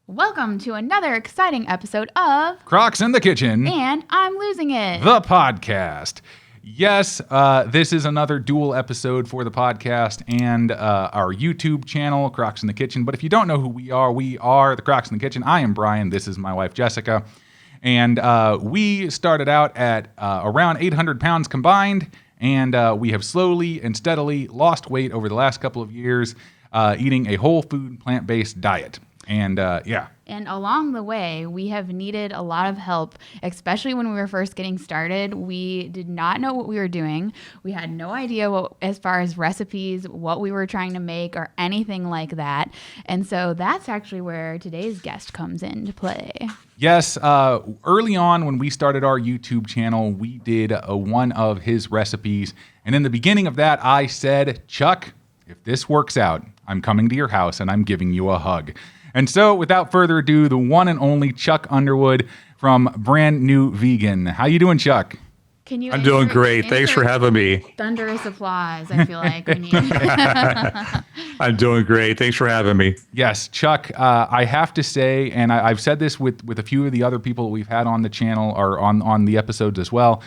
Welcome to another exciting episode of Crocs in the Kitchen And I'm Losing It, the podcast. Yes, this is another dual episode for the podcast and our YouTube channel, Crocs in the Kitchen. But if you don't know who we are the Crocs in the Kitchen. I am Brian. This is my wife, Jessica. And we started out at around 800 pounds combined. And we have slowly and steadily lost weight over the last couple of years eating a whole food, plant-based diet. And And along the way, we have needed a lot of help, especially when we were first getting started. We did not know what we were doing. We had no idea what, as far as recipes, what we were trying to make or anything like that. And so that's actually where today's guest comes into play. Yes, early on when we started our YouTube channel, we did one of his recipes. And in the beginning of that, I said, Chuck, if this works out, I'm coming to your house and I'm giving you a hug. And so, without further ado, the one and only Chuck Underwood from Brand New Vegan. How you doing, Chuck? I'm doing great. Thanks for having me. Thunderous applause, I feel like we need. I'm doing great. Thanks for having me. Yes, Chuck, I have to say, and I've said this with a few of the other people that we've had on the channel or on the episodes as well,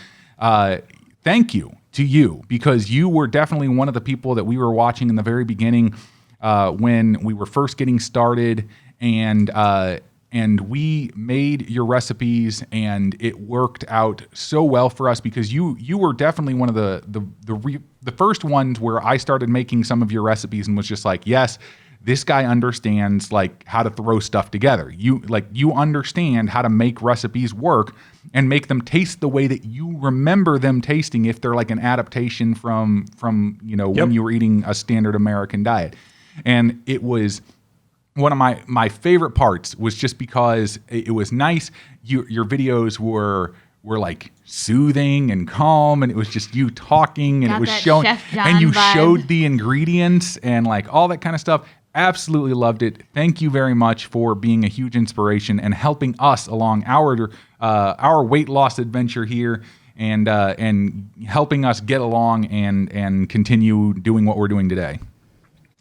thank you to you, because you were definitely one of the people that we were watching in the very beginning when we were first getting started, and we made your recipes, and it worked out so well for us because you were definitely one of the first ones where I started making some of your recipes and was just like, yes, this guy understands like how to throw stuff together. You understand how to make recipes work and make them taste the way that you remember them tasting if they're like an adaptation from when you were eating a standard American diet. And it was one of my favorite parts was just because it was nice. Your videos were like soothing and calm, and it was just you talking, and Got it was that showing, Chef John and you vibe. showed the ingredients and like all that kind of stuff. Absolutely loved it. Thank you very much for being a huge inspiration and helping us along our weight loss adventure here, and helping us get along and continue doing what we're doing today.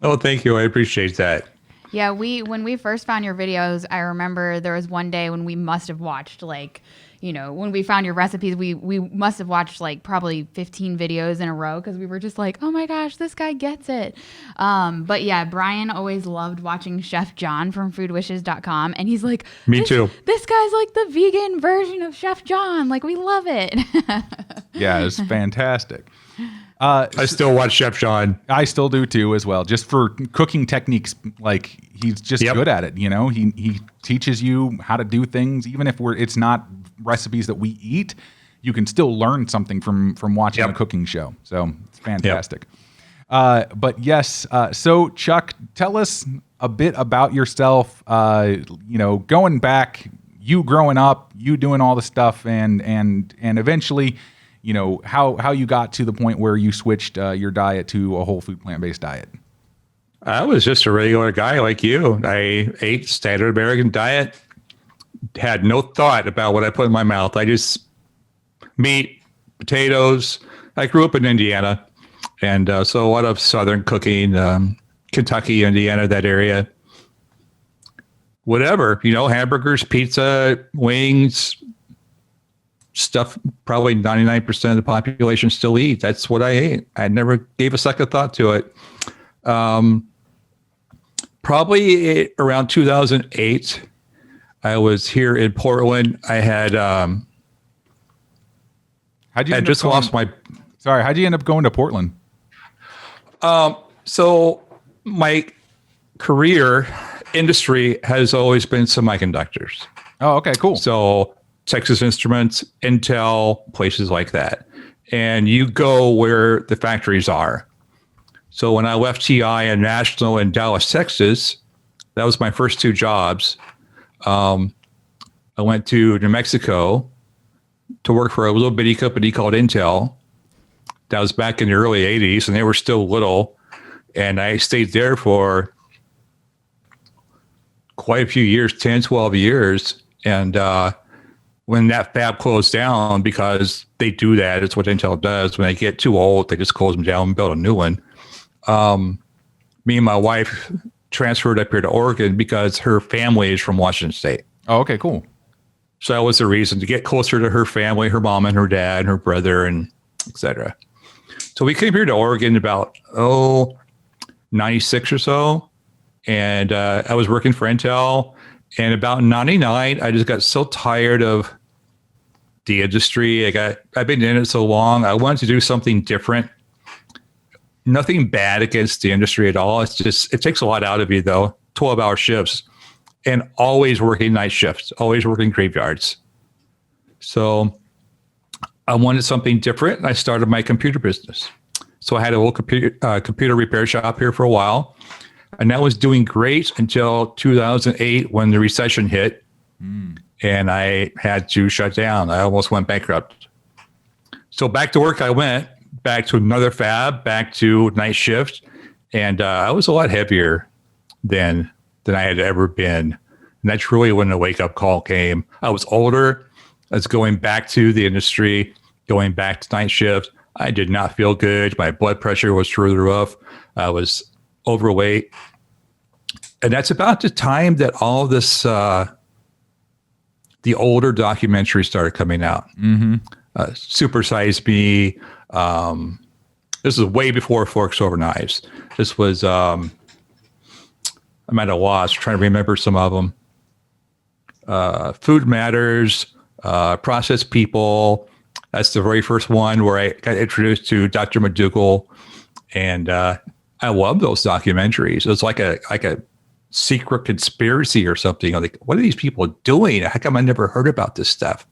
Oh, thank you. I appreciate that. Yeah, when we first found your videos, I remember there was one day when we must have watched when we found your recipes, we must have watched like probably 15 videos in a row because we were just like, oh my gosh, this guy gets it. But yeah, Brian always loved watching Chef John from foodwishes.com, and he's like, Me too. This guy's like the vegan version of Chef John. Like, we love it. Yeah, it was fantastic. I still watch Chef John. I still do too, as well. Just for cooking techniques, like he's just good at it. He teaches you how to do things, even if it's not recipes that we eat. You can still learn something from watching a cooking show. So it's fantastic. But yes, so Chuck, tell us a bit about yourself. Going back, you growing up, you doing all the stuff, and eventually, how you got to the point where you switched your diet to a whole food plant-based diet. I was just a regular guy like you. I ate standard American diet, had no thought about what I put in my mouth. I just meat, potatoes. I grew up in Indiana, and so a lot of Southern cooking, Kentucky, Indiana, that area. Whatever, hamburgers, pizza, wings, stuff probably 99% of the population still eat. That's what I ate. I never gave a second thought to it. Probably around 2008, I was here in Portland. I had how'd you end up going to Portland? So my career industry has always been semiconductors. Oh, okay, cool. So Texas Instruments, Intel, places like that. And you go where the factories are. So when I left TI and National in Dallas, Texas, that was my first two jobs. I went to New Mexico to work for a little bitty company called Intel. That was back in the early 80s, and they were still little. And I stayed there for quite a few years, 10, 12 years. And when that fab closed down, because they do that, it's what Intel does. When they get too old, they just close them down and build a new one. Me and my wife transferred up here to Oregon because her family is from Washington State. Oh, okay, cool. So that was the reason to get closer to her family, her mom and her dad, and her brother, and et cetera. So we came here to Oregon about, 96 or so. And I was working for Intel. And about 99, I just got so tired of the industry. I've been in it so long. I wanted to do something different. Nothing bad against the industry at all. It's just, it takes a lot out of you, though. 12-hour shifts. And always working night shifts, always working graveyards. So I wanted something different, and I started my computer business. So I had a little computer repair shop here for a while, and that was doing great until 2008 when the recession hit, and I had to shut down. I almost went bankrupt. So back to work I went, back to another fab, back to night shift, and I was a lot heavier than I had ever been. And that's really when the wake-up call came. I was older. I was going back to the industry, going back to night shift. I did not feel good. My blood pressure was through the roof. I was overweight. And that's about the time that all of this, the older documentaries started coming out. Super Size Me. This is way before Forks Over Knives. This was... I'm at a loss trying to remember some of them. Food Matters, Processed People. That's the very first one where I got introduced to Dr. McDougall. And I love those documentaries. It was like a secret conspiracy or something. I'm like, what are these people doing? How come I never heard about this stuff?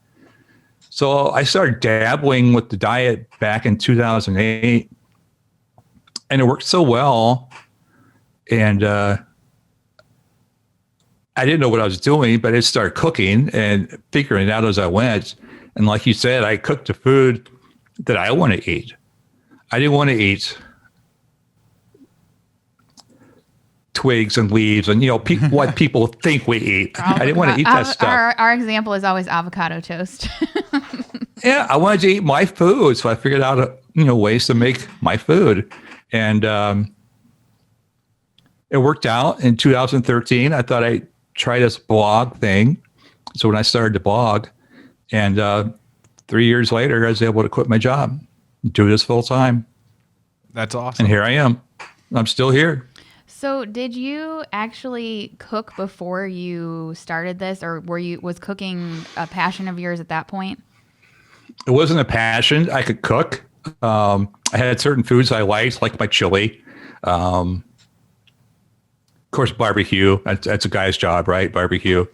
So I started dabbling with the diet back in 2008. And it worked so well. And I didn't know what I was doing, but I started cooking and figuring it out as I went. And like you said, I cooked the food that I want to eat. I didn't want to eat twigs and leaves and, what people think we eat. I didn't want to eat that stuff. Our example is always avocado toast. Yeah, I wanted to eat my food. So I figured out, ways to make my food. And it worked out in 2013. I thought I'd try this blog thing. So when I started to blog, and 3 years later, I was able to quit my job, do this full time. That's awesome. And here I am. I'm still here. So did you actually cook before you started this, or was cooking a passion of yours at that point? It wasn't a passion. I could cook. I had certain foods I liked, like my chili. Of course, barbecue. That's a guy's job, right? Barbecue.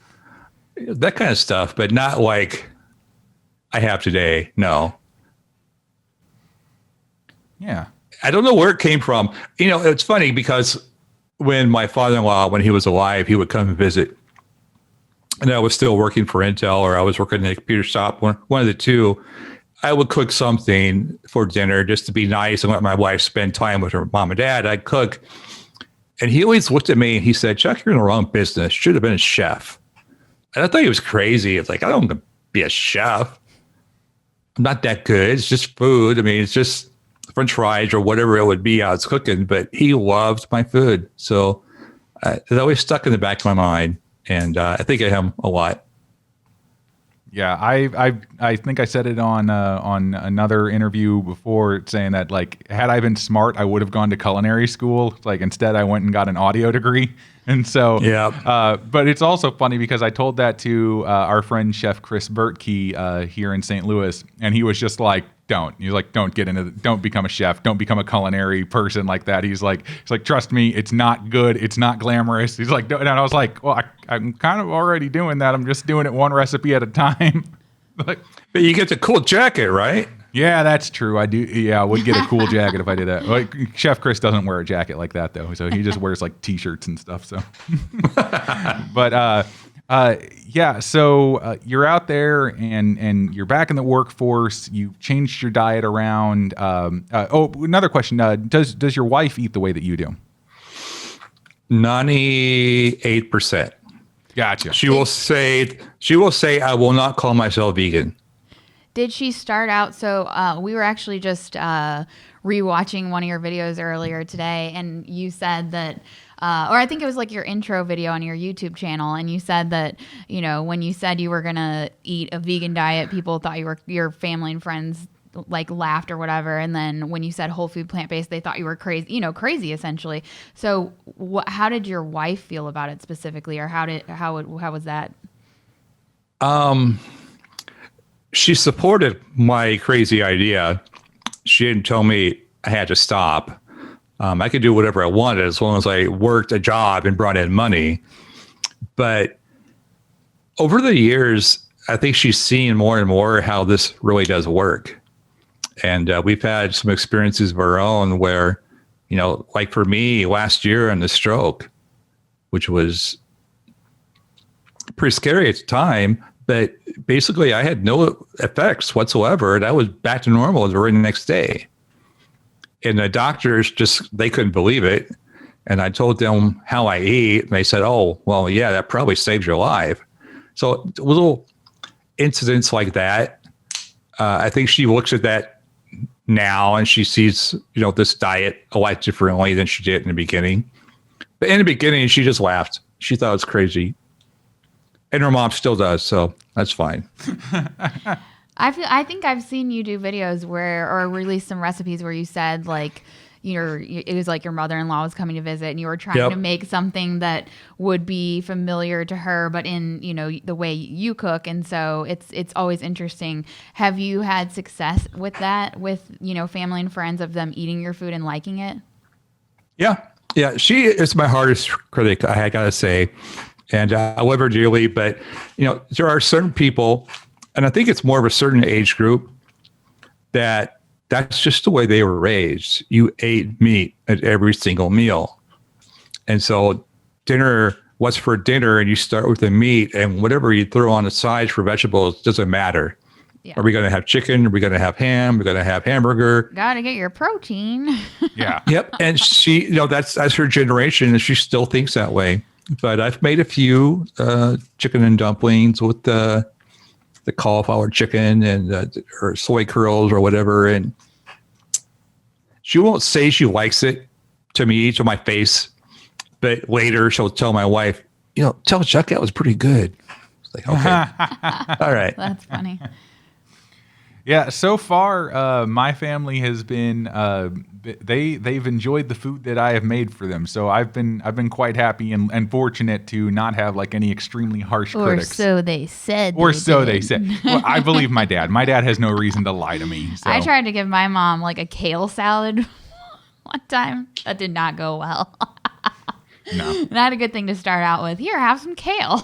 That kind of stuff, but not like I have today. No. Yeah. I don't know where it came from. It's funny because when my father-in-law, when he was alive, he would come and visit. And I was still working for Intel, or I was working in a computer shop, one of the two. I would cook something for dinner just to be nice and let my wife spend time with her mom and dad. I'd cook. And he always looked at me and he said, "Chuck, you're in the wrong business. Should have been a chef." And I thought he was crazy. It's like, I don't want to be a chef. I'm not that good. It's just food. I mean, it's just French fries or whatever it would be I was cooking. But he loved my food. So it always stuck in the back of my mind. And I think of him a lot. Yeah, I think I said it on another interview before, saying that, like, had I been smart, I would have gone to culinary school. Like, instead, I went and got an audio degree. And so, yeah. But it's also funny because I told that to our friend Chef Chris Bertkey here in St. Louis, and he was just like, He's like, don't become a chef. Don't become a culinary person like that. He's like, trust me, it's not good. It's not glamorous. He's like, and I was like, well, I'm kind of already doing that. I'm just doing it one recipe at a time. But you get the cool jacket, right? Yeah, that's true. I do. Yeah, I would get a cool jacket if I did that. Like, Chef Chris doesn't wear a jacket like that though. So he just wears like t-shirts and stuff. So, but, yeah, so you're out there and you're back in the workforce. You've changed your diet around. Another question: does your wife eat the way that you do? 98%. Gotcha. She will say, "I will not call myself vegan." Did she start out? So we were actually just rewatching one of your videos earlier today, and you said that, or I think it was like your intro video on your YouTube channel, and you said that, you know, when you said you were gonna eat a vegan diet, people thought your family and friends like laughed or whatever, and then when you said whole food plant-based, they thought you were crazy, you know, crazy essentially. So how did your wife feel about it specifically, or how was that? She supported my crazy idea. She didn't tell me I had to stop. I could do whatever I wanted as long as I worked a job and brought in money. But over the years, I think she's seen more and more how this really does work. And we've had some experiences of our own where, you know, like for me last year on the stroke, which was pretty scary at the time, but basically I had no effects whatsoever. And I was back to normal the very next day. And the doctors they couldn't believe it. And I told them how I eat. And they said, oh, well, yeah, that probably saved your life. So little incidents like that, I think she looks at that now and she sees, you know, this diet a lot differently than she did in the beginning. But in the beginning, she just laughed. She thought it was crazy. And her mom still does, so that's fine. I think I've seen you do videos or release some recipes where you said like, it was like your mother-in-law was coming to visit and you were trying to make something that would be familiar to her, but in, you know, the way you cook. And so it's always interesting. Have you had success with that, with, you know, family and friends of them eating your food and liking it? Yeah. She is my hardest critic, I gotta say. And I love her dearly, but, you know, there are certain people, and I think it's more of a certain age group, that's just the way they were raised. You ate meat at every single meal. And so what's for dinner, and you start with the meat, and whatever you throw on the sides for vegetables doesn't matter. Yeah. Are we going to have chicken? Are we going to have ham? We're going to have hamburger. Got to get your protein. Yeah. Yep. And she, you know, that's her generation, and she still thinks that way. But I've made a few chicken and dumplings with the cauliflower chicken and or soy curls or whatever. And she won't say she likes it to my face, but later she'll tell my wife, you know, tell Chuck that was pretty good. It's like, okay. All right. That's funny. Yeah, so far, my family has been they've enjoyed the food that I have made for them. So I've been quite happy and fortunate to not have like any extremely harsh critics. Or so they said. They said. Well, I believe my dad. My dad has no reason to lie to me. So. I tried to give my mom like a kale salad one time. That did not go well. No. Not a good thing to start out with. Here, have some kale.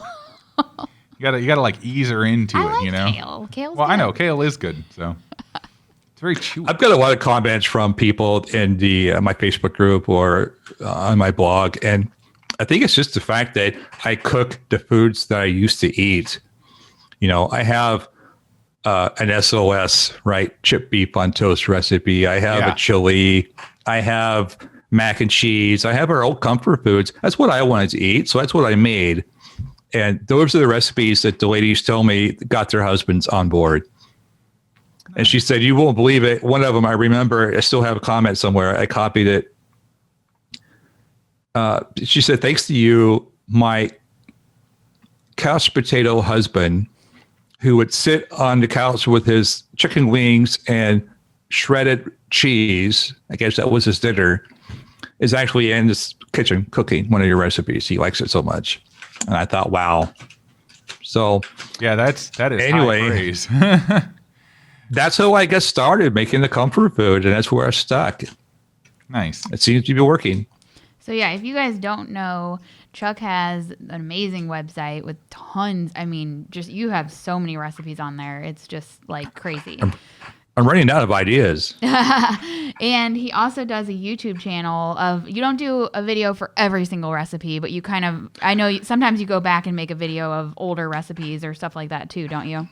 You gotta like ease her into I it, like you know. Kale. Kale's well, good. I know kale is good, so it's very chewy. I've got a lot of comments from people in the my Facebook group or on my blog, and I think it's just the fact that I cook the foods that I used to eat. You know, I have an SOS, right, chip beef on toast recipe. I have a chili. I have mac and cheese. I have our old comfort foods. That's what I wanted to eat, so that's what I made. And those are the recipes that the ladies tell me got their husbands on board. And she said, you won't believe it. One of them, I remember, I still have a comment somewhere. I copied it. She said, thanks to you, my couch potato husband, who would sit on the couch with his chicken wings and shredded cheese, I guess that was his dinner, is actually in this kitchen cooking one of your recipes. He likes it so much. And I thought, wow. So yeah, that is anyway, high praise. That's how I got started making the comfort food, and that's where I stuck. Nice. It seems to be working. So yeah, if you guys don't know, Chuck has an amazing website with tons. I mean, just you have so many recipes on there. It's just like crazy. I'm running out of ideas. And he also does a YouTube channel of, you don't do a video for every single recipe, but you kind of, I know sometimes you go back and make a video of older recipes or stuff like that too, don't you?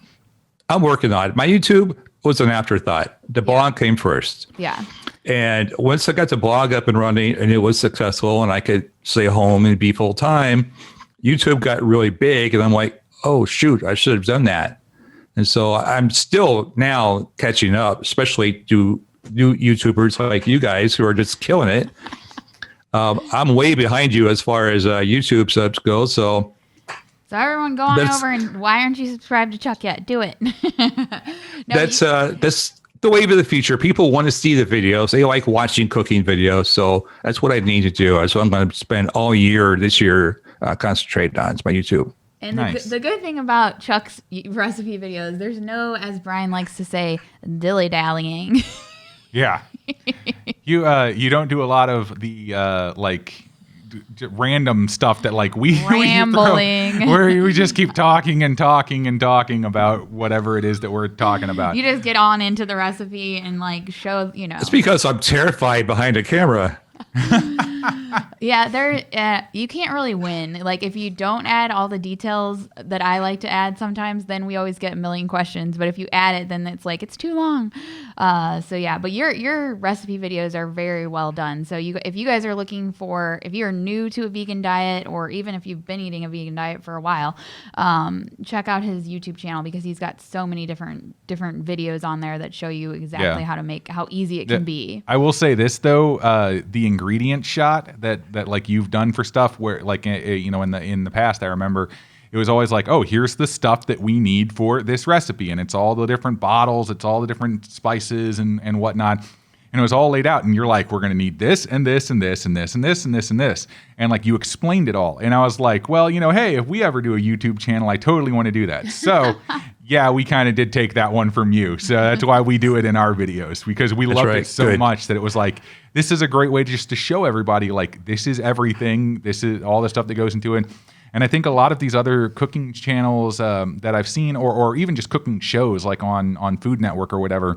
I'm working on it. My YouTube was an afterthought. The blog came first. Yeah. And once I got the blog up and running and it was successful and I could stay home and be full time, YouTube got really big and I'm like, oh shoot, I should have done that. And so I'm still now catching up, especially to new YouTubers like you guys who are just killing it. I'm way behind you as far as YouTube subs go. So everyone go on over, and why aren't you subscribed to Chuck yet? Do it. That's the wave of the future. People want to see the videos. They like watching cooking videos. So that's what I need to do. So I'm going to spend all year this year concentrating on. It's my YouTube. And the good thing about Chuck's recipe videos, there's no, as Brian likes to say, dilly-dallying. Yeah. You don't do a lot of the random stuff that like we rambling where we just keep talking and talking and talking about whatever it is that we're talking about. You just get on into the recipe and like show, It's because I'm terrified behind a camera. Yeah, you can't really win. Like if you don't add all the details that I like to add sometimes, then we always get a million questions. But if you add it, then it's like it's too long. So yeah, but your recipe videos are very well done. So if you guys are looking for, if you're new to a vegan diet, or even if you've been eating a vegan diet for a while, check out his YouTube channel because he's got so many different videos on there that show you exactly how easy it can be. I will say this though, the ingredient shot that like you've done for stuff where like in the past I remember it was always like, oh, here's the stuff that we need for this recipe, and it's all the different bottles, it's all the different spices and whatnot, and it was all laid out, and you're like, we're gonna need this and this and this and this and this and this and this, and like you explained it all, and I was like, well, hey, if we ever do a YouTube channel, I totally want to do that. So yeah, we kind of did take that one from you. So that's why we do it in our videos, because we loved it so much that it was like, this is a great way just to show everybody, like, this is everything. This is all the stuff that goes into it. And I think a lot of these other cooking channels that I've seen, or even just cooking shows like on Food Network or whatever,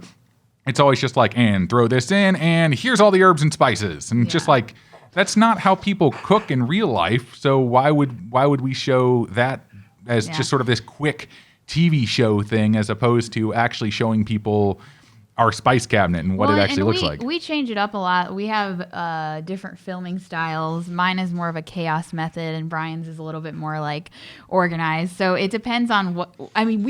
it's always just like, and throw this in, and here's all the herbs and spices. And just like, that's not how people cook in real life. So why would we show that as just sort of this quick TV show thing, as opposed to actually showing people our spice cabinet and what it actually looks like? We change it up a lot. We have different filming styles. Mine is more of a chaos method, and Brian's is a little bit more like organized. So it depends on what. I mean,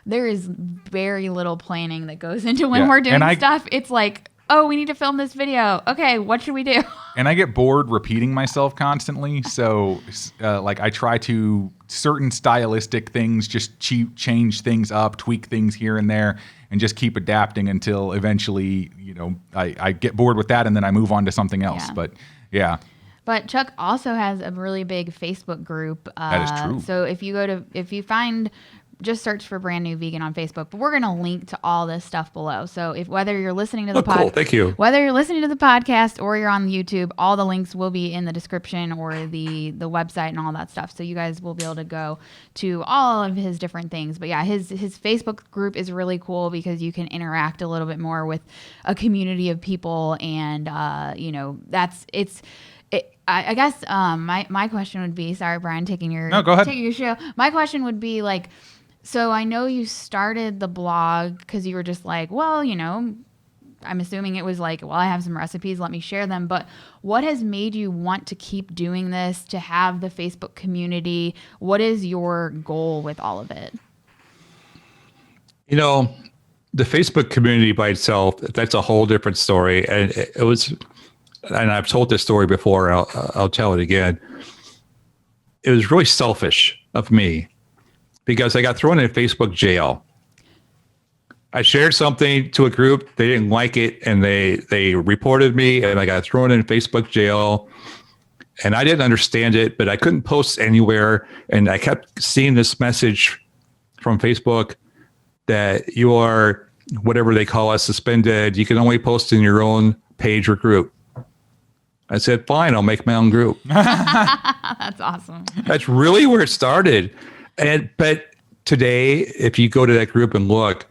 there is very little planning that goes into when we're doing stuff. It's like, oh, we need to film this video. Okay, what should we do? And I get bored repeating myself constantly. So like I try to certain stylistic things, just change things up, tweak things here and there, and just keep adapting until eventually, I get bored with that, and then I move on to something else. But yeah. But Chuck also has a really big Facebook group. That is true. So if you find, just search for Brand New Vegan on Facebook, but we're going to link to all this stuff below. So whether you're listening to the thank you. Whether you're listening to the podcast or you're on YouTube, all the links will be in the description, or the website and all that stuff. So you guys will be able to go to all of his different things. But yeah, his Facebook group is really cool because you can interact a little bit more with a community of people, and I guess my question would be, sorry, Brian, taking your show. My question would be like, so I know you started the blog because you were just like, well, I'm assuming it was like, well, I have some recipes, let me share them. But what has made you want to keep doing this, to have the Facebook community? What is your goal with all of it? The Facebook community by itself, that's a whole different story. And it was, and I've told this story before, I'll tell it again. It was really selfish of me because I got thrown in Facebook jail. I shared something to a group, they didn't like it, and they reported me, and I got thrown in Facebook jail. And I didn't understand it, but I couldn't post anywhere. And I kept seeing this message from Facebook that you are, whatever they call us, suspended. You can only post in your own page or group. I said, fine, I'll make my own group. That's awesome. That's really where it started. But today, if you go to that group and look,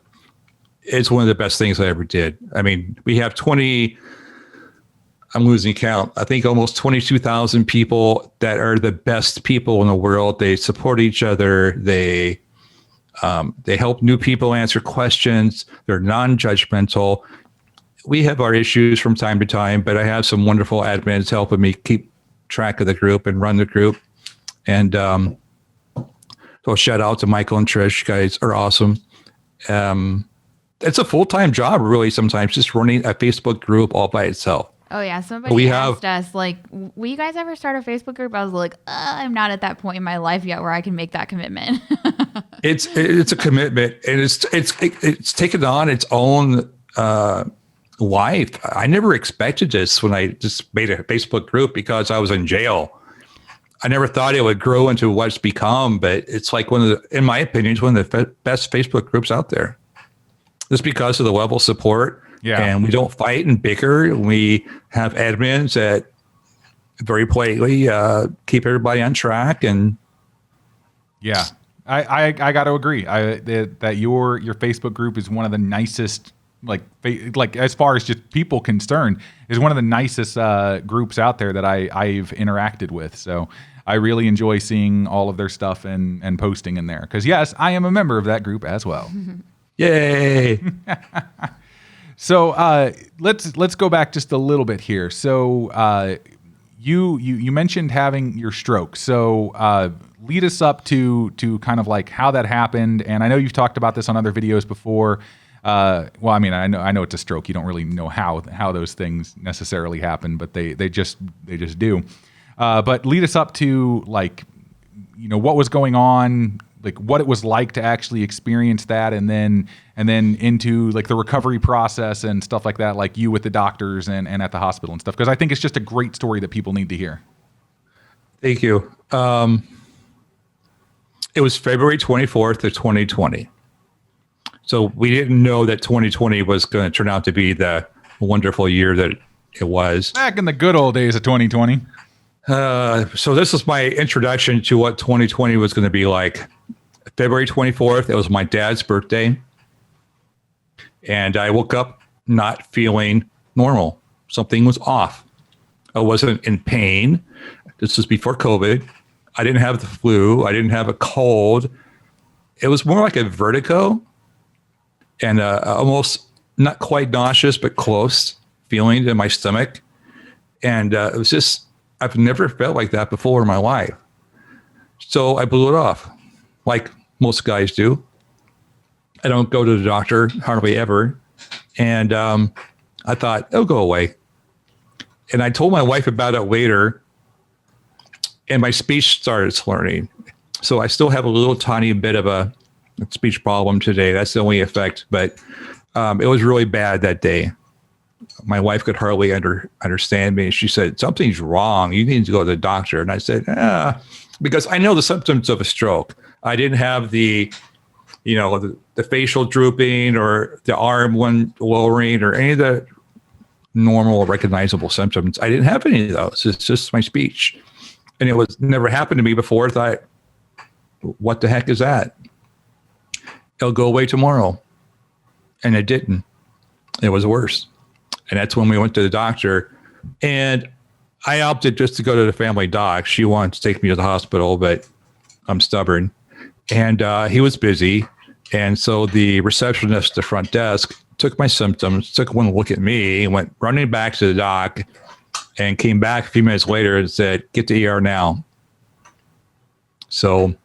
it's one of the best things I ever did. I mean, we have I'm losing count, I think almost 22,000 people that are the best people in the world. They support each other. They help new people answer questions. They're non-judgmental. We have our issues from time to time, but I have some wonderful admins helping me keep track of the group and run the group. And so shout out to Michael and Trish. You guys are awesome. it's a full-time job, really, sometimes, just running a Facebook group all by itself. Oh yeah, somebody asked us, like, will you guys ever start a Facebook group? I was like, I'm not at that point in my life yet where I can make that commitment. It's a commitment, and it's taken on its own life. I never expected this when I just made a Facebook group because I was in jail. I never thought it would grow into what it's become, but it's like in my opinion, it's one of the best Facebook groups out there. Just because of the level of support. Yeah. And we don't fight and bicker. We have admins that very politely keep everybody on track. And yeah, I got to agree. That your Facebook group is one of the nicest, like as far as just people concerned, is one of the nicest groups out there that I've interacted with. So I really enjoy seeing all of their stuff and posting in there. Because yes, I am a member of that group as well. Yay! So let's go back just a little bit here. So you mentioned having your stroke. So lead us up to kind of like how that happened. And I know you've talked about this on other videos before. Well, I mean, I know it's a stroke. You don't really know how those things necessarily happen, but they just do. But lead us up to, like, what was going on, like what it was like to actually experience that, and then into like the recovery process and stuff like that, like you with the doctors and at the hospital and stuff. Because I think it's just a great story that people need to hear. Thank you. It was February 24th of 2020. So we didn't know that 2020 was going to turn out to be the wonderful year that it was. Back in the good old days of 2020. So this is my introduction to what 2020 was going to be like. February 24th, it was my dad's birthday. And I woke up not feeling normal. Something was off. I wasn't in pain. This was before COVID. I didn't have the flu. I didn't have a cold. It was more like a vertigo and almost not quite nauseous, but close feeling in my stomach. And it was just, I've never felt like that before in my life. So I blew it off, like most guys do. I don't go to the doctor hardly ever. And I thought, it'll go away. And I told my wife about it later, and my speech started slurring. So I still have a little tiny bit of a speech problem today. That's the only effect. But it was really bad that day. My wife could hardly understand me. She said, something's wrong. You need to go to the doctor. And I said, because I know the symptoms of a stroke. I didn't have the facial drooping or the arm one lowering or any of the normal recognizable symptoms. I didn't have any of those. It's just my speech. And it was never happened to me before. I thought, what the heck is that? It'll go away tomorrow. And it didn't. It was worse. And that's when we went to the doctor. And I opted just to go to the family doc. She wanted to take me to the hospital, but I'm stubborn. And he was busy. And so the receptionist at the front desk took my symptoms, took one look at me, and went running back to the doc, and came back a few minutes later and said, get to ER now. So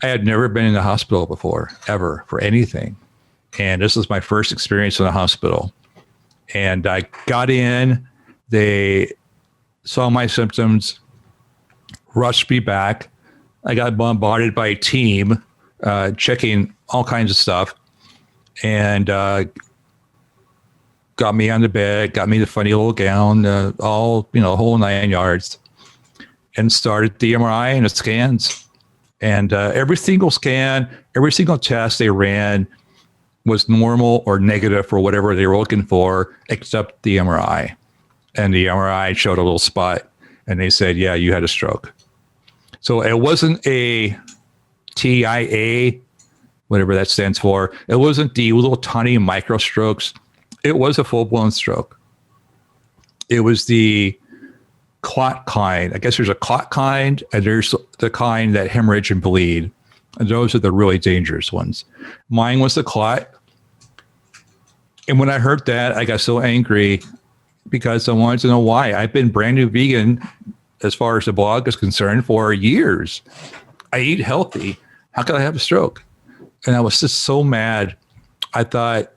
I had never been in the hospital before, ever, for anything. And this was my first experience in the hospital. And I got in, they saw my symptoms, rushed me back. I got bombarded by a team checking all kinds of stuff, and got me on the bed, got me the funny little gown, whole 9 yards, and started the MRI and the scans. And every single scan, every single test they ran was normal or negative for whatever they were looking for, except the MRI. And the MRI showed a little spot, and they said, yeah, you had a stroke. So it wasn't a TIA, whatever that stands for. It wasn't the little tiny micro strokes. It was a full-blown stroke. It was the clot kind. I guess there's a clot kind, and there's the kind that hemorrhage and bleed. And those are the really dangerous ones. Mine was the clot. And when I heard that, I got so angry because I wanted to know why. I've been brand new vegan, as far as the blog is concerned, for years. I eat healthy. How could I have a stroke? And I was just so mad. I thought,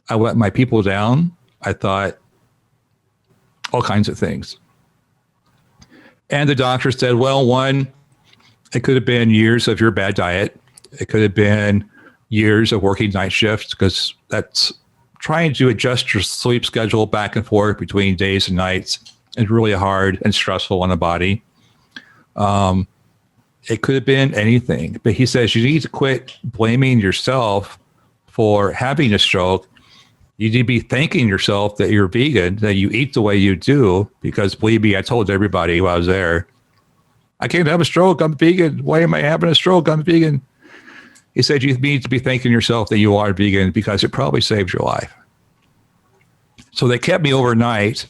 I let my people down. I thought all kinds of things. And the doctor said, well, one, it could have been years of your bad diet. It could have been years of working night shifts, because that's trying to adjust your sleep schedule back and forth between days and nights is really hard and stressful on the body. It could have been anything, but he says you need to quit blaming yourself for having a stroke. You need to be thanking yourself that you're vegan, that you eat the way you do, because believe me, I told everybody while I was there, I can't have a stroke. I'm vegan. Why am I having a stroke? I'm vegan. He said you need to be thanking yourself that you are vegan, because it probably saved your life. So they kept me overnight,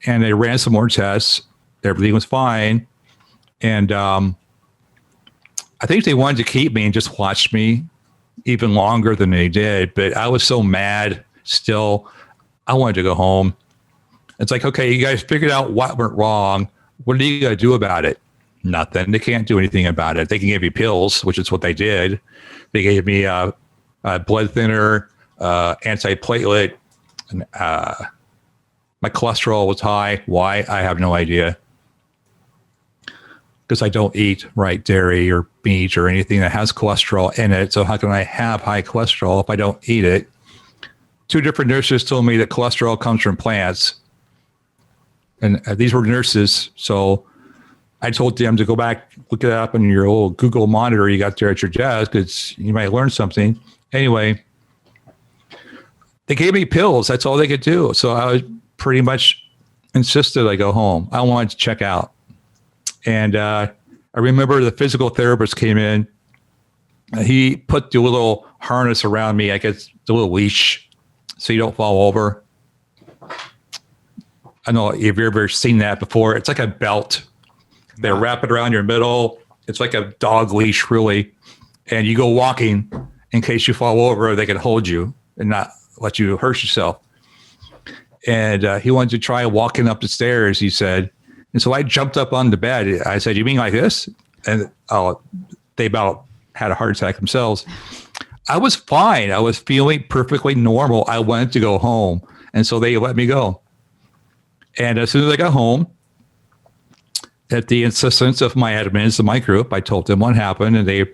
and they ran some more tests. Everything was fine. And I think they wanted to keep me and just watch me even longer than they did. But I was so mad still. I wanted to go home. It's like, okay, you guys figured out what went wrong. What are you going to do about it? Nothing. They can't do anything about it. They can give you pills, which is what they did. They gave me a blood thinner, antiplatelet. And, my cholesterol was high. Why? I have no idea. Because I don't eat dairy or meat or anything that has cholesterol in it. So how can I have high cholesterol if I don't eat it? 2 different nurses told me that cholesterol comes from plants. And these were nurses. So I told them to go back, look it up on your old Google monitor you got there at your desk, because you might learn something. Anyway, they gave me pills. That's all they could do. So I was pretty much insisted I go home. I wanted to check out. And I remember the physical therapist came in. He put the little harness around me, I guess the little leash, so you don't fall over. I know if you've ever seen that before. It's like a belt. They wrap it around your middle. It's like a dog leash, really. And you go walking in case you fall over, they can hold you and not let you hurt yourself. And he wanted to try walking up the stairs, he said. And so I jumped up on the bed. I said, you mean like this? And they about had a heart attack themselves. I was fine. I was feeling perfectly normal. I wanted to go home. And so they let me go. And as soon as I got home, at the insistence of my admins in my group, I told them what happened, and they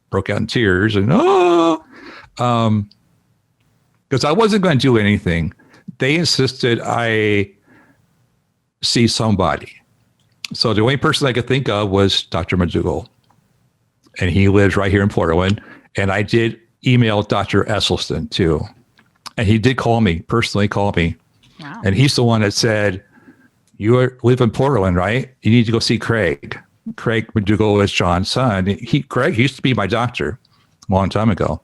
broke out in tears. And because I wasn't going to do anything. They insisted I see somebody. So the only person I could think of was Dr. McDougall. And he lives right here in Portland. And I did email Dr. Esselstyn too. And he did personally call me. Wow. And he's the one that said, you live in Portland, right? You need to go see Craig. Craig McDougall is John's son. Craig used to be my doctor a long time ago.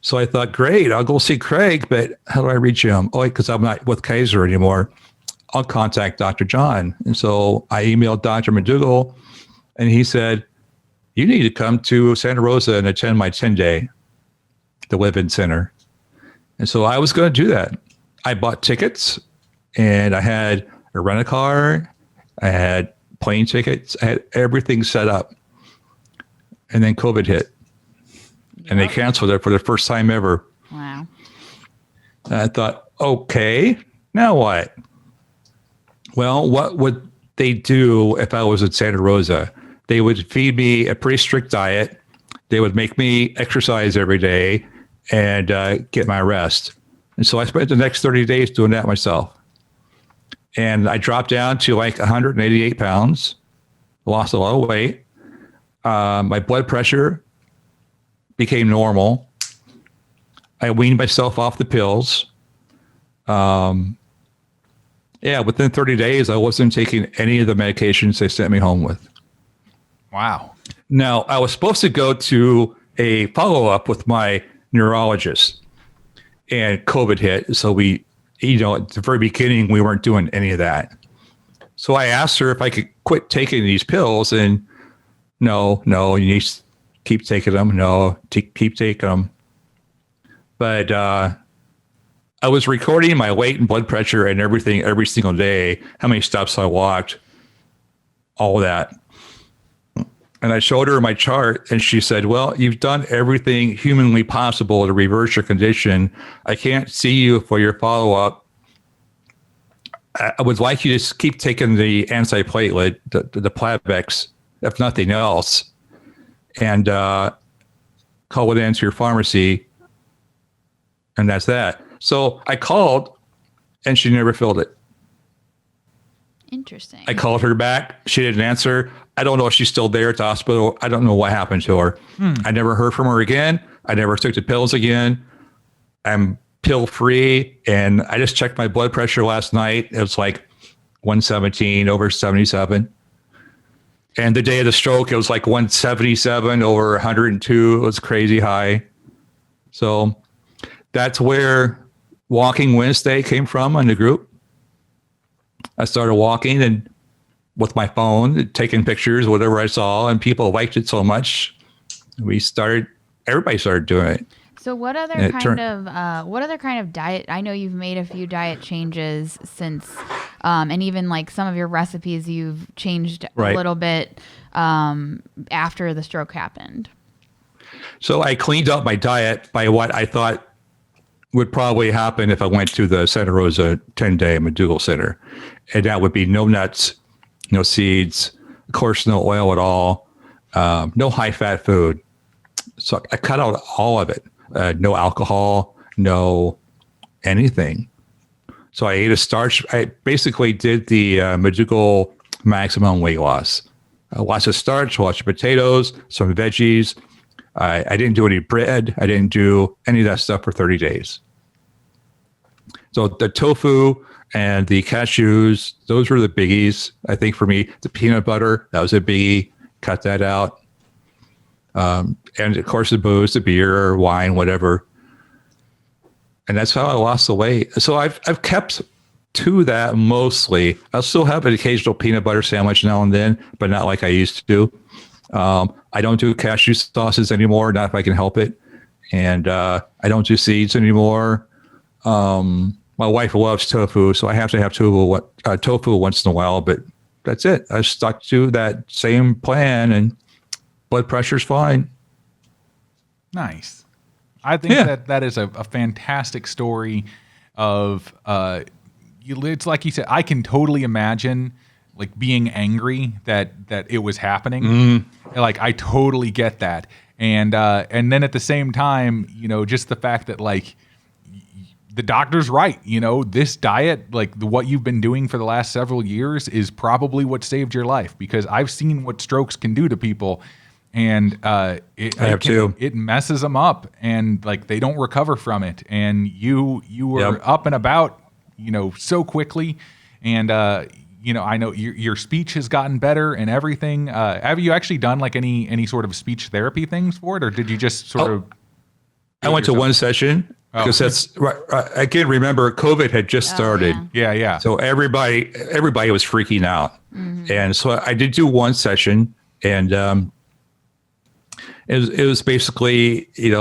So I thought, great, I'll go see Craig, but how do I reach him? Oh, because I'm not with Kaiser anymore. I'll contact Dr. John. And so I emailed Dr. McDougall, and he said, you need to come to Santa Rosa and attend my 10-day, the Live-In Center. And so I was going to do that. I bought tickets, and I had a rent-a-car. I had plane tickets. I had everything set up. And then COVID hit. And they canceled it for the first time ever. Wow. And I thought, okay, now what? Well, what would they do if I was in Santa Rosa? They would feed me a pretty strict diet. They would make me exercise every day and get my rest. And so I spent the next 30 days doing that myself. And I dropped down to like 188 pounds, lost a lot of weight. My blood pressure became normal. I weaned myself off the pills. Within 30 days, I wasn't taking any of the medications they sent me home with. Wow. Now, I was supposed to go to a follow-up with my neurologist, and COVID hit. So at the very beginning, we weren't doing any of that. So I asked her if I could quit taking these pills, and no, you need to keep taking them. No, keep taking them. But I was recording my weight and blood pressure and everything every single day, how many steps I walked, all that. And I showed her my chart, and she said, well, you've done everything humanly possible to reverse your condition. I can't see you for your follow-up. I would like you to keep taking the antiplatelet, the Plavix, if nothing else, and call it into your pharmacy. And that's that. So I called, and she never filled it. Interesting. I called her back. She didn't answer. I don't know if she's still there at the hospital. I don't know what happened to her. I never heard from her again. I never took the pills again. I'm pill free. And I just checked my blood pressure last night. It was like 117 over 77. And the day of the stroke, it was like 177 over 102. It was crazy high. So that's where Walking Wednesday came from in the group. I started walking and with my phone, taking pictures, whatever I saw, and people liked it so much. Everybody started doing it. So what other kind of diet? I know you've made a few diet changes since, and even like some of your recipes you've changed a little bit after the stroke happened. So I cleaned up my diet by what I thought would probably happen if I went to the Santa Rosa 10-day McDougall Center. And that would be no nuts, no seeds, of course, no oil at all, no high-fat food. So I cut out all of it. No alcohol, no anything. So I ate a starch. I basically did the McDougall maximum weight loss. Lots of starch, lots of potatoes, some veggies. I didn't do any bread. I didn't do any of that stuff for 30 days. So the tofu and the cashews, those were the biggies. I think for me, the peanut butter, that was a biggie. Cut that out. And of course the booze, the beer or wine, whatever. And that's how I lost the weight. So I've kept to that mostly. I'll still have an occasional peanut butter sandwich now and then, but not like I used to. I don't do cashew sauces anymore, not if I can help it. And I don't do seeds anymore. My wife loves tofu, so I have to have tofu once in a while, but that's it. I stuck to that same plan, and blood pressure's fine. Nice. I think that is a fantastic story of, it's like you said, I can totally imagine like being angry that it was happening. Like I totally get that. And then at the same time, just the fact that like the doctor's right, this diet, like what you've been doing for the last several years is probably what saved your life, because I've seen what strokes can do to people. And it messes them up, and like they don't recover from it. And you were up and about, so quickly. And I know your speech has gotten better and everything. Have you actually done like any sort of speech therapy things for it, or did you just sort of? I went to one session because that's right. Again, remember COVID had just started. Yeah. So everybody was freaking out, and so I did do one session, and it was basically, I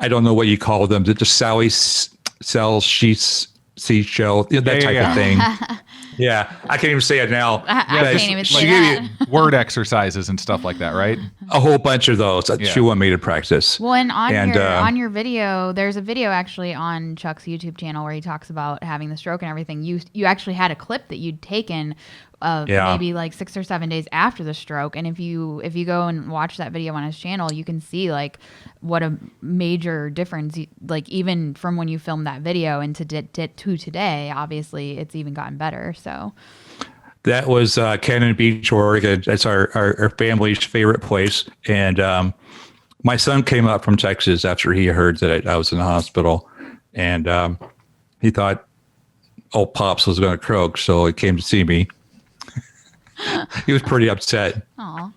don't know what you call them, just Sally cells, sheets, seashell, that type of thing. Yeah, I can't even say it now. I can't even say that. Word exercises and stuff like that, right? A whole bunch of those. She wanted me to practice. Well, and on your video, there's a video actually on Chuck's YouTube channel where he talks about having the stroke and everything. You actually had a clip that you'd taken maybe like 6 or 7 days after the stroke, and if you go and watch that video on his channel, you can see like what a major difference, like even from when you filmed that video and to today. Obviously, it's even gotten better. So that was Cannon Beach, Oregon. That's our family's favorite place, and my son came up from Texas after he heard that I was in the hospital, and he thought old Pops was going to croak, so he came to see me. He was pretty upset. Aww.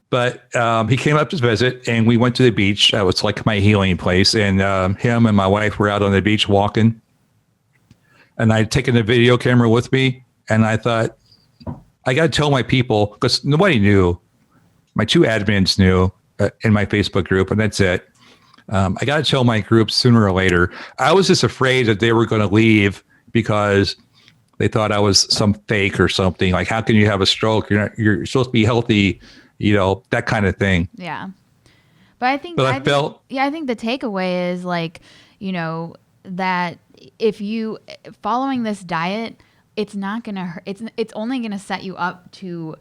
But he came up to visit, and we went to the beach. That was like my healing place. And him and my wife were out on the beach walking. And I'd taken a video camera with me. And I thought, I got to tell my people, because nobody knew. My 2 admins knew in my Facebook group, and that's it. I got to tell my group sooner or later. I was just afraid that they were going to leave because They thought I was some fake or something. Like, how can you have a stroke? You're supposed to be healthy, that kind of thing. Yeah. But I think, I think the takeaway is like, that if you following this diet, it's not going to, it's only going to set you up to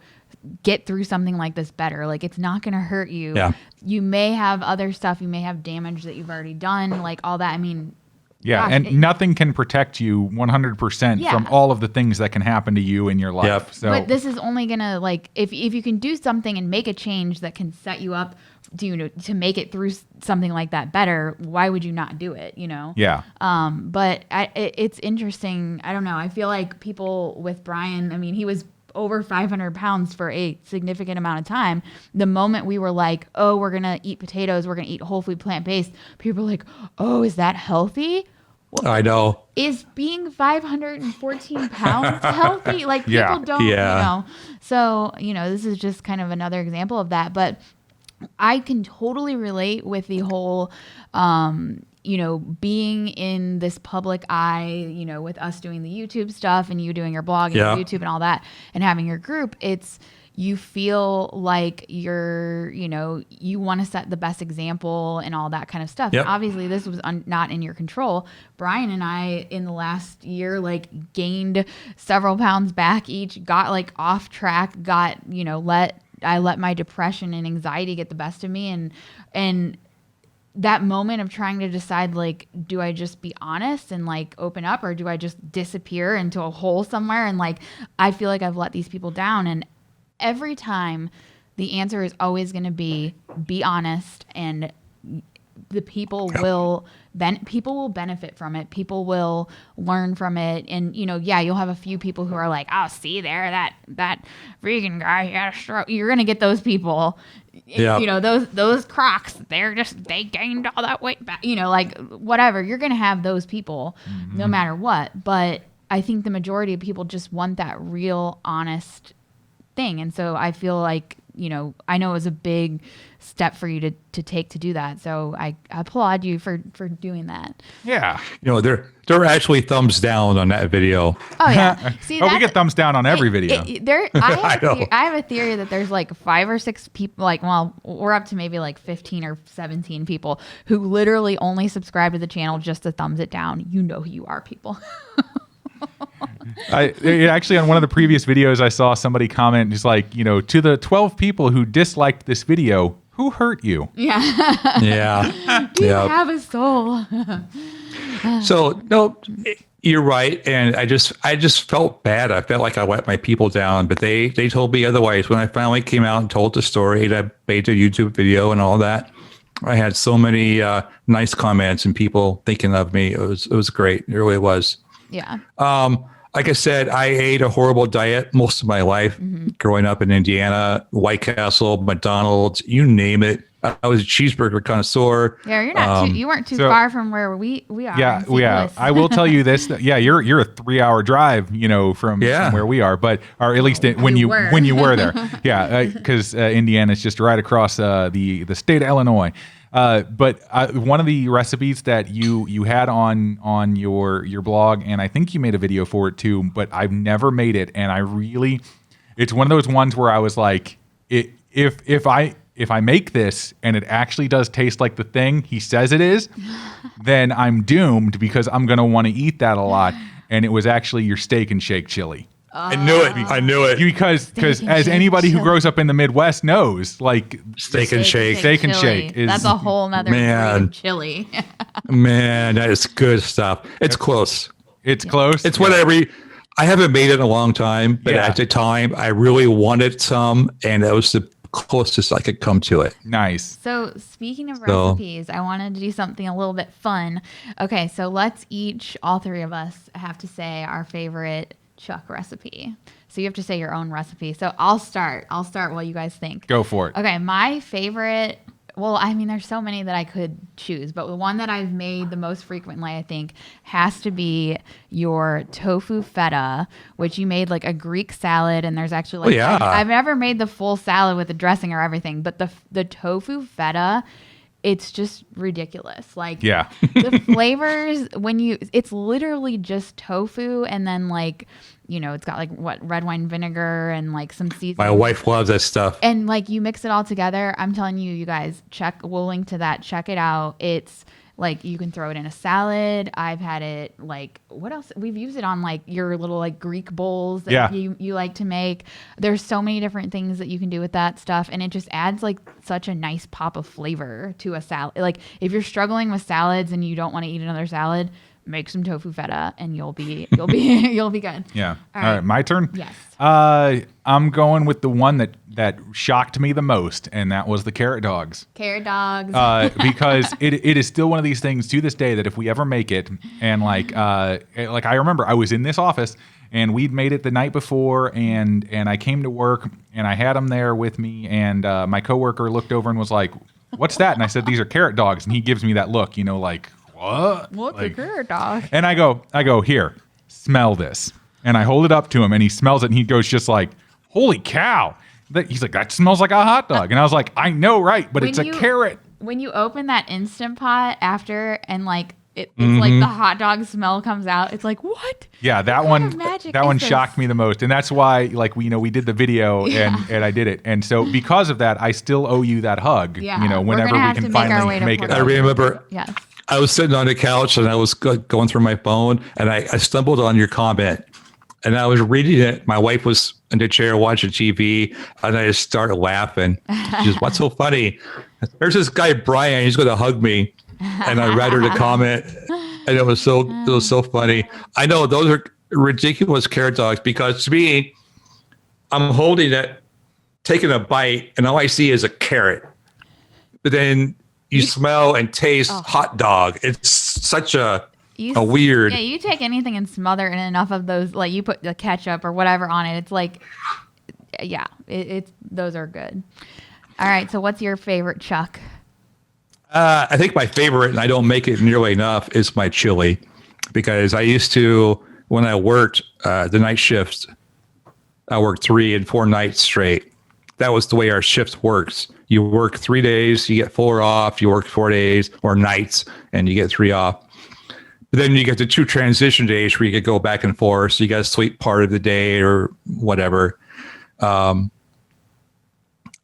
get through something like this better. Like, it's not going to hurt you. Yeah. You may have other stuff. You may have damage that you've already done, like all that. I mean, yeah. gosh, And nothing can protect you 100% from all of the things that can happen to you in your life. Yep. So, but this is only going to, like, if you can do something and make a change that can set you up to make it through something like that better, why would you not do it? Yeah. But it's interesting. I don't know. I feel like people with Brian, I mean, he was over 500 pounds for a significant amount of time. The moment we were like, oh, we're going to eat potatoes, we're going to eat whole food plant-based, people were like, oh, is that healthy? Well, I know. Is being 514 pounds healthy? Like, people don't, So, this is just kind of another example of that. But I can totally relate with the whole, being in this public eye, with us doing the YouTube stuff and you doing your blog and your YouTube and all that and having your group, you feel like you want to set the best example and all that kind of stuff. Yep. And obviously this was not in your control. Brian and I in the last year, gained several pounds back each, got off track, I let my depression and anxiety get the best of me. And that moment of trying to decide, do I just be honest and open up, or do I just disappear into a hole somewhere? And I feel like I've let these people down. And every time the answer is always going to be honest, and the people will benefit from it. People will learn from it. And, you'll have a few people who are like, oh, see there, that vegan guy, he had a stroke. You're going to get those people. Yeah. Those Crocs, they gained all that weight back, whatever. You're going to have those people no matter what. But I think the majority of people just want that real, honest thing. And so I feel like, I know it was a big step for you to take to do that. So I applaud you for doing that. Yeah. There are actually thumbs down on that video. Oh yeah. See, we get thumbs down on every video. I have a theory that there's 5 or 6 people, we're up to maybe 15 or 17 people who literally only subscribe to the channel just to thumbs it down. You know who you are, people. Actually, on one of the previous videos, I saw somebody comment, just to the 12 people who disliked this video, who hurt you? Yeah. Yeah. Do you have a soul? So, no, you're right. And I just felt bad. I felt like I let my people down, but they told me otherwise. When I finally came out and told the story, and I made the YouTube video and all that, I had so many nice comments and people thinking of me. It was great. It really was. Yeah. Like I said, I ate a horrible diet most of my life growing up in Indiana. White Castle, McDonald's, you name it. I was a cheeseburger connoisseur. Yeah, you're not you weren't too far from where we are. Yeah. I will tell you this. You're a 3-hour drive, from where we are, but or at least when you were there. Yeah, because Indiana is just right across the state of Illinois. But one of the recipes that you had on your blog, and I think you made a video for it too, but I've never made it, and it's one of those ones where I was like, if I make this and it actually does taste like the thing he says it is, then I'm doomed because I'm gonna want to eat that a lot. And it was actually your steak and shake chili. I knew it. Because as anybody who grows up in the Midwest knows, steak and shake is that's a whole nother breed of chili. Man, that is good stuff. It's close. It's close. It's whatever. I haven't made it in a long time, but at the time I really wanted some, and that was the closest I could come to it. Nice. So speaking of recipes, I wanted to do something a little bit fun. Okay, so let's all 3 of us have to say our favorite Chuck recipe. So you have to say your own recipe. So I'll start while you guys think. Go for it. Okay, my favorite, well, I mean, there's so many that I could choose, but the one that I've made the most frequently, I think, has to be your tofu feta, which you made a Greek salad, and there's actually I've never made the full salad with the dressing or everything, but the tofu feta it's just ridiculous. Like, Yeah. the flavors it's literally just tofu, and then like, it's got like red wine vinegar and like some seasoning. My wife loves that stuff. And like you mix it all together. I'm telling you, you guys, we'll link to that. Check it out. It's like you can throw it in a salad. I've had it like, what else? We've used it on like your little like Greek bowls that you like to make. There's so many different things that you can do with that stuff. And it just adds like such a nice pop of flavor to a salad. Like if you're struggling with salads and you don't want to eat another salad, make some tofu feta and you'll be good. Yeah. All right. My turn. Yes. I'm going with the one that shocked me the most, and that was the carrot dogs. Carrot dogs. Because it is still one of these things to this day that if we ever make it, and like I remember I was in this office and we'd made it the night before, and I came to work and I had them there with me, and my coworker looked over and was like, "What's that?" And I said, "These are carrot dogs," and he gives me that look, like. What? What's a carrot dog? And I go, "Here, smell this." And I hold it up to him and he smells it and he goes just like, "Holy cow." He's like, "That smells like a hot dog." And I was like, "I know, right? But it's a carrot." When you open that Instant Pot after and like it's like the hot dog smell comes out, it's like, what? Yeah, that one shocked me the most. And that's why like we did the video and I did it. And so because of that, I still owe you that hug. Yeah, whenever we can finally make it. I remember. Yes. I was sitting on the couch and I was going through my phone and I stumbled on your comment and I was reading it. My wife was in the chair watching TV and I just started laughing. She goes, "What's so funny?" There's this guy, Brian, he's going to hug me. And I read her the comment and it was so funny. I know those are ridiculous carrot dogs because to me, I'm holding it, taking a bite, and all I see is a carrot. But then you smell and taste hot dog. It's such a weird. Yeah, you take anything and smother in enough of those, like you put the ketchup or whatever on it. It's like, yeah, it's those are good. All right, so what's your favorite, Chuck? I think my favorite, and I don't make it nearly enough, is my chili, because I used to, when I worked the night shifts, I worked 3 and 4 nights straight. That was the way our shift works. You work 3 days, you get 4 off. You work 4 days or nights, and you get 3 off. But then you get the 2 transition days where you could go back and forth. So you got to sleep part of the day or whatever.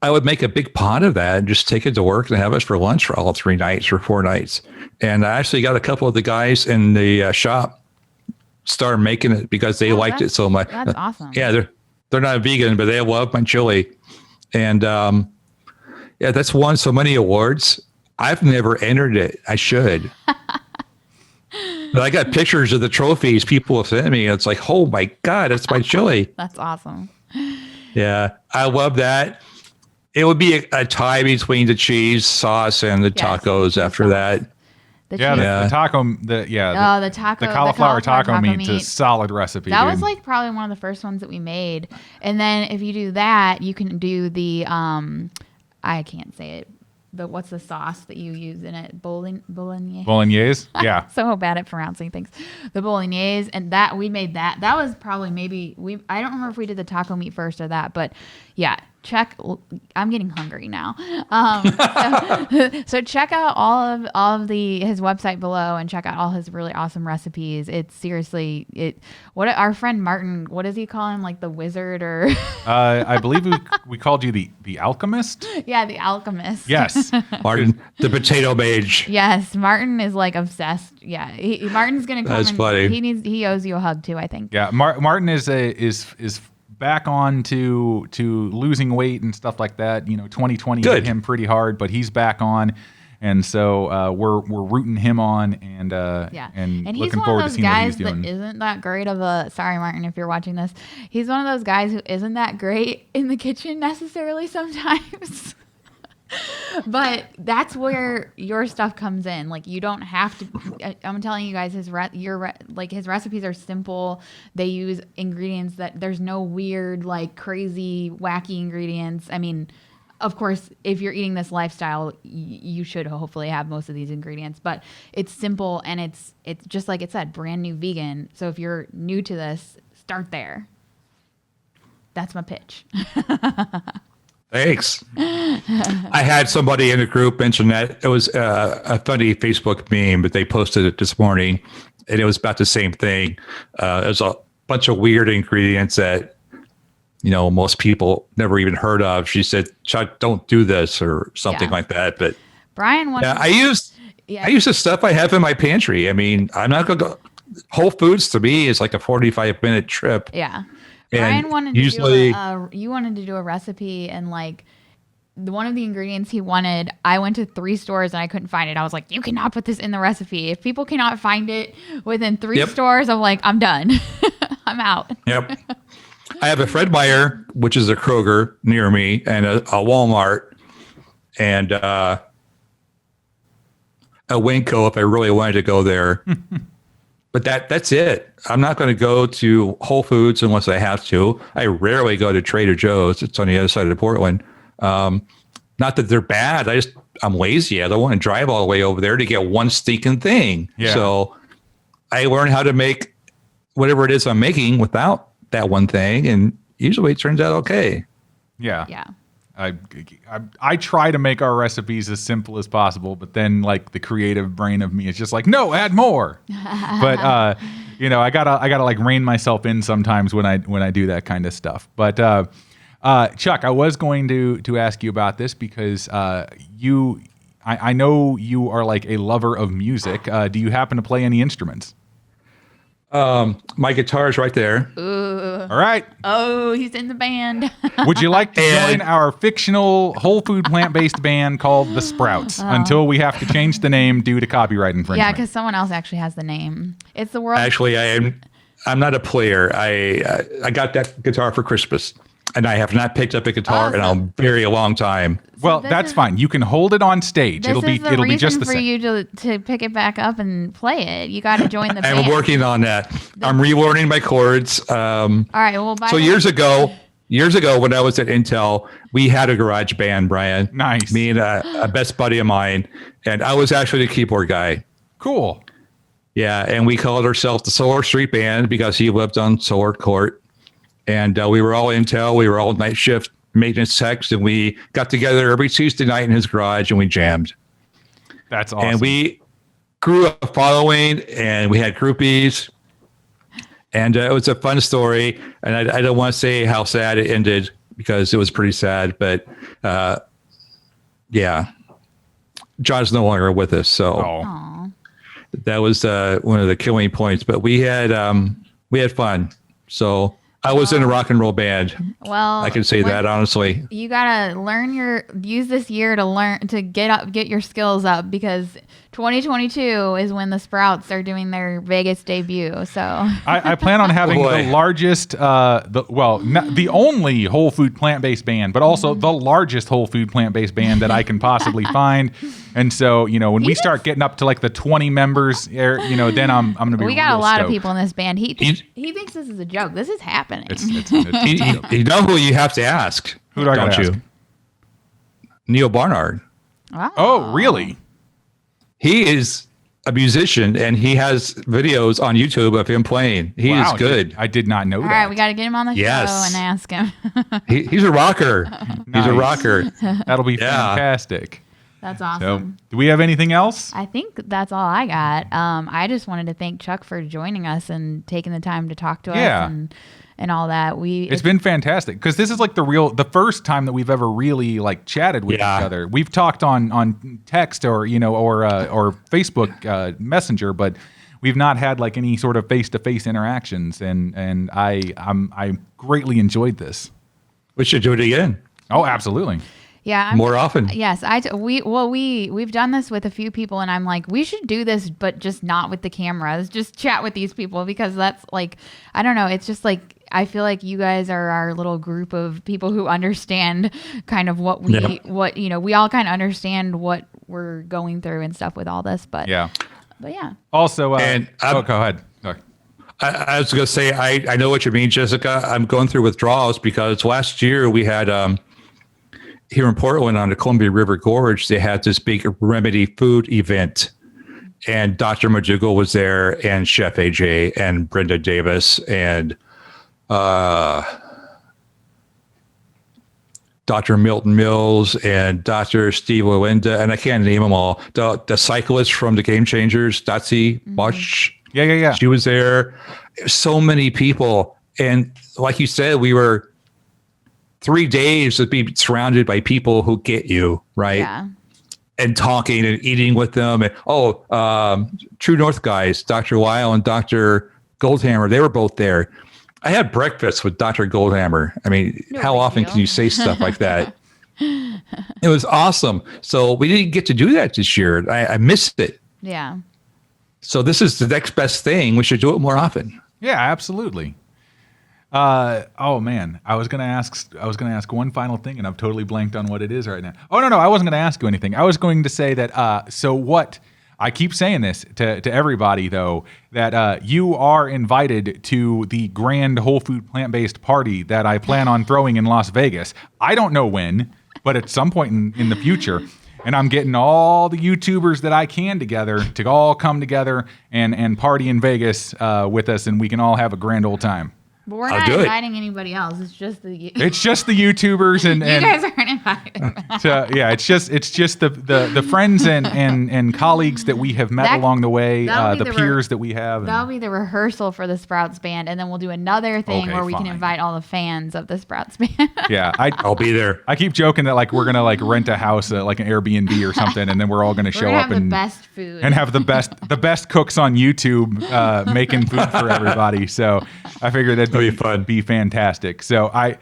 I would make a big pot of that and just take it to work and have it for lunch for all 3 nights or 4 nights. And I actually got a couple of the guys in the shop start making it because they liked it so much. That's awesome. Yeah, they're not vegan, but they love my chili. And that's won so many awards. I've never entered it. I should. But I got pictures of the trophies people have sent me. And it's like, oh my God, that's my chili. That's awesome. Yeah, I love that. It would be a tie between the cheese sauce and the tacos after that. The taco. The cauliflower taco meat's a solid recipe. That was like probably one of the first ones that we made. And then if you do that, you can do the I can't say it, but what's the sauce that you use in it? Bolognese. Bolognese. Yeah. So bad at pronouncing things. The bolognese, and that we made that. That was probably I don't remember if we did the taco meat first or that, but yeah. I'm getting hungry now. So check out all of his website below and check out all his really awesome recipes. It's seriously what our friend Martin, what does he call him? Like the wizard or I believe we called you the alchemist. Yeah, the alchemist. Yes. Martin, the potato mage. Yes, Martin is like obsessed. Yeah, Martin's gonna come. That's funny. He owes you a hug too, I think. Yeah, Martin is back on to losing weight and stuff like that. 2020 hit him pretty hard, but he's back on, and so we're rooting him on, and and looking forward to seeing what he's doing. That isn't that great of a. Sorry, Martin, if you're watching this, he's one of those guys who isn't that great in the kitchen necessarily sometimes. But that's where your stuff comes in. Like you don't have to. I'm telling you guys, his recipes are simple. They use ingredients that there's no weird, like crazy, wacky ingredients. I mean, of course, if you're eating this lifestyle, you should hopefully have most of these ingredients. But it's simple and it's just like it said, brand new vegan. So if you're new to this, start there. That's my pitch. Thanks. I had somebody in the group mention that it was a funny Facebook meme, but they posted it this morning, and it was about the same thing. There's a bunch of weird ingredients that most people never even heard of. She said, "Chuck, don't do this," or something like that. But Brian wanted. I use the stuff I have in my pantry. I mean, I'm not going to go. Whole Foods to me is like a 45-minute trip. Yeah. And Brian wanted usually, to do you wanted to do a recipe, and like one of the ingredients he wanted, I went to 3 stores and I couldn't find it. I was like, you cannot put this in the recipe. If people cannot find it within 3 stores, I'm like, I'm done. I'm out. Yep. I have a Fred Meyer, which is a Kroger near me, and a Walmart, and a Winco if I really wanted to go there. But that's it. I'm not going to go to Whole Foods unless I have to. I rarely go to Trader Joe's. It's on the other side of Portland. Not that they're bad. I'm lazy. I don't want to drive all the way over there to get one stinking thing. Yeah. So I learned how to make whatever it is I'm making without that one thing, and usually it turns out okay. Yeah. Yeah. I try to make our recipes as simple as possible, but then like the creative brain of me is just like, no, add more. But I gotta like rein myself in sometimes when I do that kind of stuff. But Chuck, I was going to ask you about this because I know you are like a lover of music. Do you happen to play any instruments? My guitar is right there. Ooh. All right. Oh, he's in the band. Would you like to join our fictional whole food plant-based band called The Sprouts until we have to change the name due to copyright infringement? Yeah, because someone else actually has the name. It's the world. Actually, I'm not a player. I got that guitar for Christmas, and I have not picked up a guitar in a very long time. Well, that's fine. You can hold it on stage. It'll be just the same. For you to pick it back up and play it, you got to join the band. I'm working on that. I'm relearning my chords. All right. Well, so years ago when I was at Intel, we had a garage band, Brian. Nice. Me and a best buddy of mine, and I was actually the keyboard guy. Cool. Yeah, and we called ourselves the Solar Street Band because he lived on Solar Court. And we were all Intel. We were all night shift maintenance techs, and we got together every Tuesday night in his garage, and we jammed. That's awesome. And we grew a following, and we had groupies. And it was a fun story. And I don't want to say how sad it ended because it was pretty sad. But yeah, John's no longer with us. So that was one of the killing points. But we had fun. So I was in a rock and roll band. Well, I can say that honestly. You gotta use this year to get your skills up, because 2022 is when the Sprouts are doing their Vegas debut. So I plan on having the largest, the only whole food plant-based band, but also the largest whole food plant-based band that I can possibly find. And so, when we start getting up to like the 20 members, then I'm going to be. We got a lot stoked. of people in this band. He thinks this is a joke. This is happening. It's a joke. You know who you have to ask? Who do I got to ask? Neil Barnard. Oh, really? He is a musician, and he has videos on YouTube of him playing. He is good. I did not know that. All right, we got to get him on the show and ask him. He's a rocker. Nice. He's a rocker. That'll be fantastic. That's awesome. So, do we have anything else? I think that's all I got. I just wanted to thank Chuck for joining us and taking the time to talk to us and all that. It's been fantastic, because this is like the first time that we've ever really like chatted with each other. We've talked on text or Facebook Messenger, but we've not had like any sort of face-to-face interactions, and I greatly enjoyed this. We should do it again. Oh, absolutely. Yeah, more often. Yes, we've done this with a few people, and I'm like, we should do this, but just not with the cameras. Just chat with these people, because that's like, I don't know. It's just like, I feel like you guys are our little group of people who understand kind of what we all kind of understand what we're going through and stuff with all this. But yeah. Also, go ahead. Sorry. I was going to say, I know what you mean, Jessica. I'm going through withdrawals because last year we had. Here in Portland on the Columbia River Gorge, they had this big Remedy food event, and Dr. McDougall was there, and Chef AJ, and Brenda Davis, and Dr. Milton Mills and Dr. Steve Olinda, and I can't name them all. The cyclist from the Game Changers, Dotsie Bosch. Yeah. She was there. So many people. And like you said, we were 3 days to be surrounded by people who get you, right? Yeah. And talking and eating with them. And True North guys, Dr. Weil and Dr. Goldhammer, they were both there. I had breakfast with Dr. Goldhammer. I mean, how often can you say stuff like that? It was awesome. So we didn't get to do that this year. I missed it. Yeah. So this is the next best thing. We should do it more often. Yeah, absolutely. Oh man, I was gonna ask one final thing, and I've totally blanked on what it is right now. Oh no, I wasn't gonna ask you anything. I was going to say that. So what? I keep saying this to everybody though, that you are invited to the grand whole food plant-based party that I plan on throwing in Las Vegas. I don't know when, but at some point in the future. And I'm getting all the YouTubers that I can together to all come together and party in Vegas with us, and we can all have a grand old time. But we're not inviting anybody else. It's just the YouTubers and you guys aren't invited. So yeah, it's just the friends and colleagues that we have met along the way, the peers that we have. That'll be the rehearsal for the Sprouts Band, and then we'll do another thing where we can invite all the fans of the Sprouts Band. Yeah, I'll be there. I keep joking that like we're gonna like rent a house like an Airbnb or something, and then we're all gonna show up and the best food and have the best cooks on YouTube making food for everybody. So I figured that'd be fantastic. So I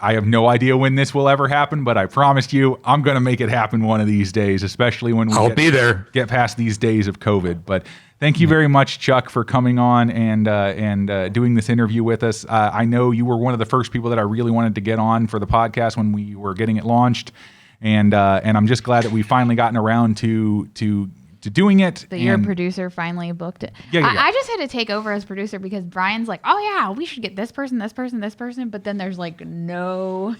have no idea when this will ever happen, but I promise you I'm going to make it happen one of these days, especially when we get past these days of COVID. But thank you very much, Chuck, for coming on and doing this interview with us. I know you were one of the first people that I really wanted to get on for the podcast when we were getting it launched. And I'm just glad that we've finally gotten around to doing it. That your producer finally booked it. Yeah. I just had to take over as producer because Brian's like, oh yeah, we should get this person, but then there's like no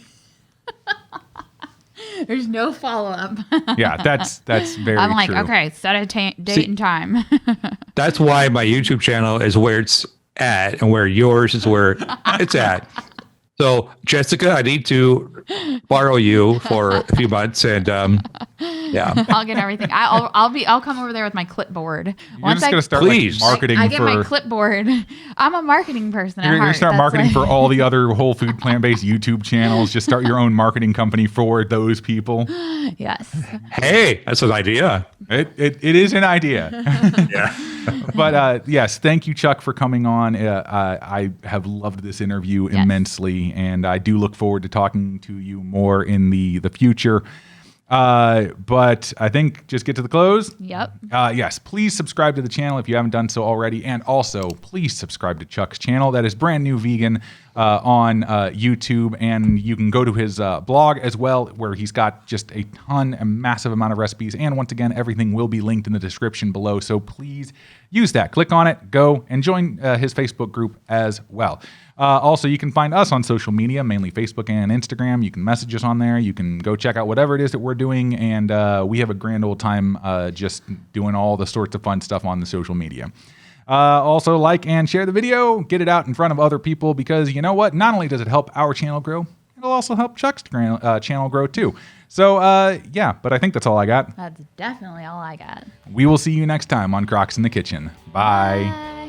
there's no follow-up. Yeah, that's very I'm like, true. okay, set a date and time. That's why my YouTube channel is where it's at and where yours is where it's at. So, Jessica, I need to borrow you for a few months, and yeah, I'll get everything. I'll come over there with my clipboard. You're just gonna start marketing. I get my clipboard. I'm a marketing person. You're gonna start marketing for all the other whole food plant-based YouTube channels. Just start your own marketing company for those people. Yes. Hey, that's an idea. It is an idea. Yeah. But yes, thank you, Chuck, for coming on. I have loved this interview immensely, and I do look forward to talking to you more in the future. But I think just get to the close. Yep. Yes, please subscribe to the channel if you haven't done so already. And also, please subscribe to Chuck's channel. That is Brand New Vegan on YouTube. And you can go to his blog as well, where he's got just a massive amount of recipes. And once again, everything will be linked in the description below. So please use that. Click on it, go, and join his Facebook group as well. Also, you can find us on social media, mainly Facebook and Instagram. You can message us on there. You can go check out whatever it is that we're doing, and we have a grand old time just doing all the sorts of fun stuff on the social media. Also, like and share the video. Get it out in front of other people because you know what? Not only does it help our channel grow, it'll also help Chuck's channel grow too. So, yeah, but I think that's all I got. That's definitely all I got. We will see you next time on Crocs in the Kitchen. Bye. Bye.